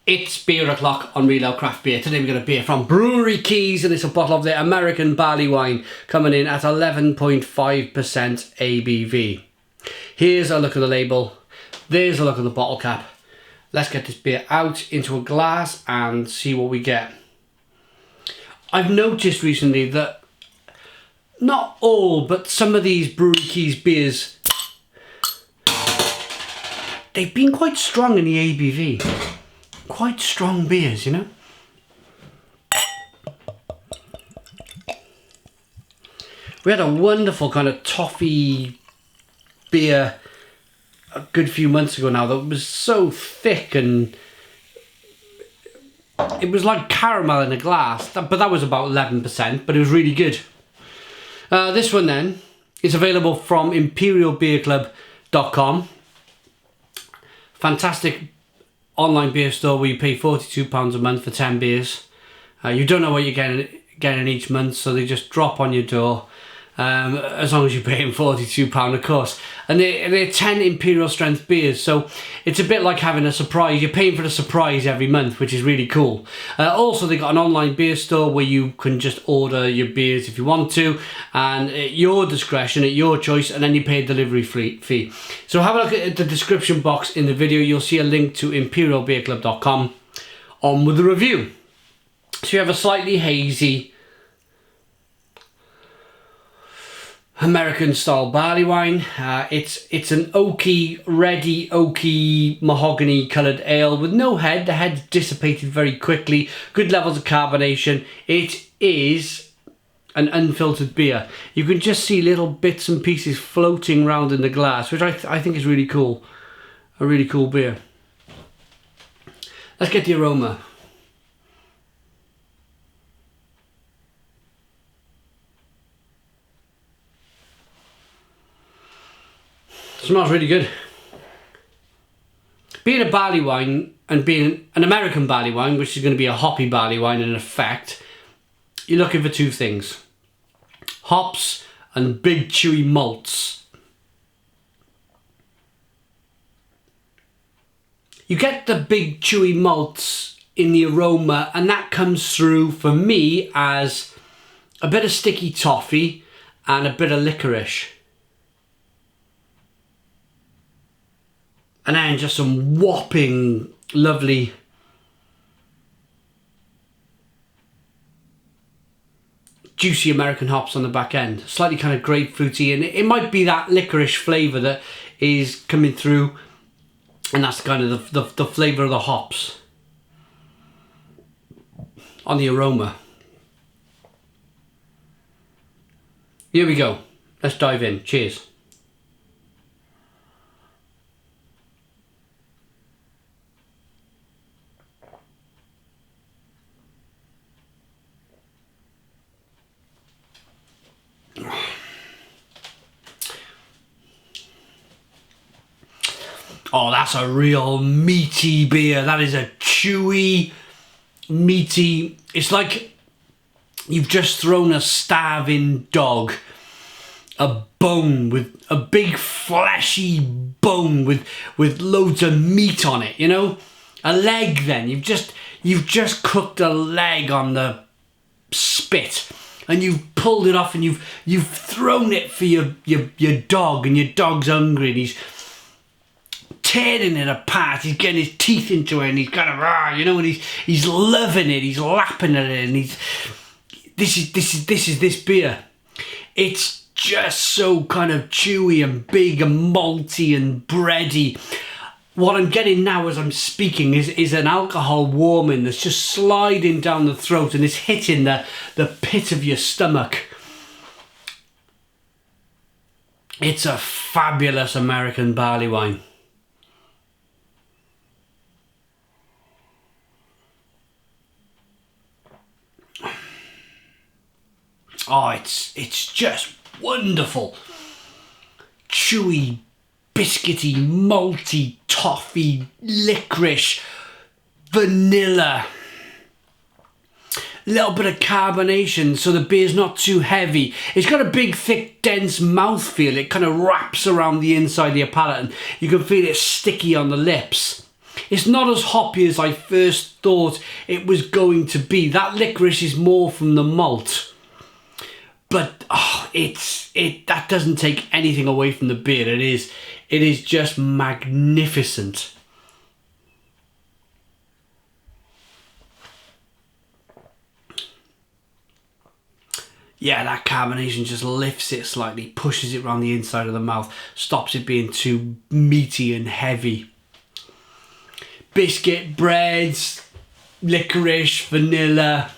It's beer o'clock on Real Ale Craft Beer. Today we've got a beer from Brouwerij Kees, and it's a bottle of the American Barleywine coming in at 11.5% ABV. Here's a look at the label. There's a look at the bottle cap. Let's get this beer out into a glass and see what we get. I've noticed recently that not all, but some of these Brouwerij Kees beers, they've been quite strong in the ABV. Quite strong beers, you know. We had a wonderful kind of toffee beer a good few months ago now that was so thick and it was like caramel in a glass, but that was about 11%, but it was really good. This one then is available from imperialbeerclub.com. Fantastic online beer store where you pay £42 a month for 10 beers. You don't know what you're getting each month, so they just drop on your door. As long as you're paying £42, of course. And they're 10 imperial strength beers, so it's a bit like having a surprise. You're paying for the surprise every month, which is really cool. Also, they got an online beer store where you can just order your beers if you want to, and at your discretion, at your choice, and then you pay a delivery fee. So have a look at the description box in the video. You'll see a link to imperialbeerclub.com. On with the review. So you have a slightly hazy American style barley wine. It's an oaky, ready oaky mahogany coloured ale with no head. The head's dissipated very quickly. Good levels of carbonation. It is an unfiltered beer. You can just see little bits and pieces floating around in the glass, which I think is really cool. A really cool beer. Let's get the aroma. Smells really good. Being a barley wine and being an American barley wine, which is going to be a hoppy barley wine in effect, you're looking for two things: hops and big chewy malts. You get the big chewy malts in the aroma, and that comes through for me as a bit of sticky toffee and a bit of licorice. And then just some whopping, lovely juicy American hops on the back end. Slightly kind of grapefruity, and it might be that licorice flavour that is coming through, and that's kind of the flavour of the hops on the aroma. Here we go. Let's dive in. Cheers. Oh, that's a real meaty beer. That is a chewy, meaty. It's like you've just thrown a starving dog a bone, with a big fleshy bone with loads of meat on it, you know? A leg then. You've just cooked a leg on the spit, and you've pulled it off, and you've thrown it for your dog, and your dog's hungry, and he's tearing it apart. He's getting his teeth into it, and he's kind of and he's loving it. He's lapping at it, and this is this beer. It's just so kind of chewy and big and malty and bready. What I'm getting now as I'm speaking is an alcohol warming that's just sliding down the throat, and it's hitting the pit of your stomach. It's a fabulous American barley wine. Oh, it's just wonderful. Chewy, biscuity, malty, toffee, licorice, vanilla. A little bit of carbonation so the beer's not too heavy. It's got a big, thick, dense mouthfeel. It kind of wraps around the inside of your palate, and you can feel it sticky on the lips. It's not as hoppy as I first thought it was going to be. That licorice is more from the malt. But that doesn't take anything away from the beer. It is just magnificent. Yeah, that carbonation just lifts it slightly, pushes it around the inside of the mouth, stops it being too meaty and heavy. Biscuit, breads, licorice, vanilla.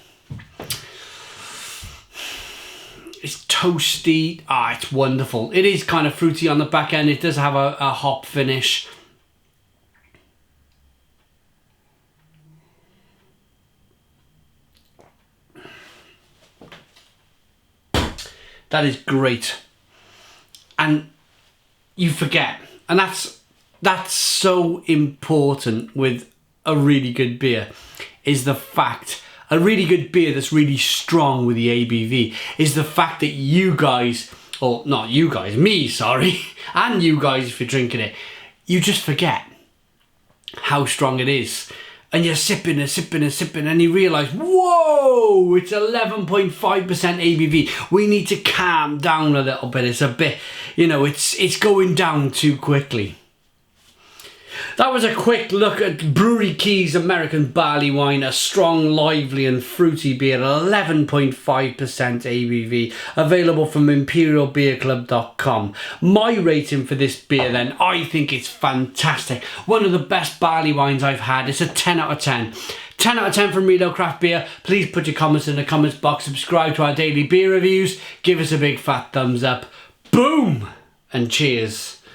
It's toasty. It's wonderful. It is kind of fruity on the back end. It does have a hop finish. That is great. And you forget. And that's so important with a really good beer, is the fact, a really good beer that's really strong with the ABV, is the fact that you guys, or not you guys, me, sorry, and you guys if you're drinking it, you just forget how strong it is. And you're sipping and sipping and sipping and you realise, whoa, it's 11.5% ABV. We need to calm down a little bit. It's a bit, it's going down too quickly. That was a quick look at Brouwerij Kees American Barley Wine, a strong, lively and fruity beer, 11.5% ABV, available from imperialbeerclub.com. My rating for this beer then, I think it's fantastic. One of the best barley wines I've had. It's a 10 out of 10. 10 out of 10 from Real Craft Beer. Please put your comments in the comments box, subscribe to our daily beer reviews, give us a big fat thumbs up. Boom! And cheers.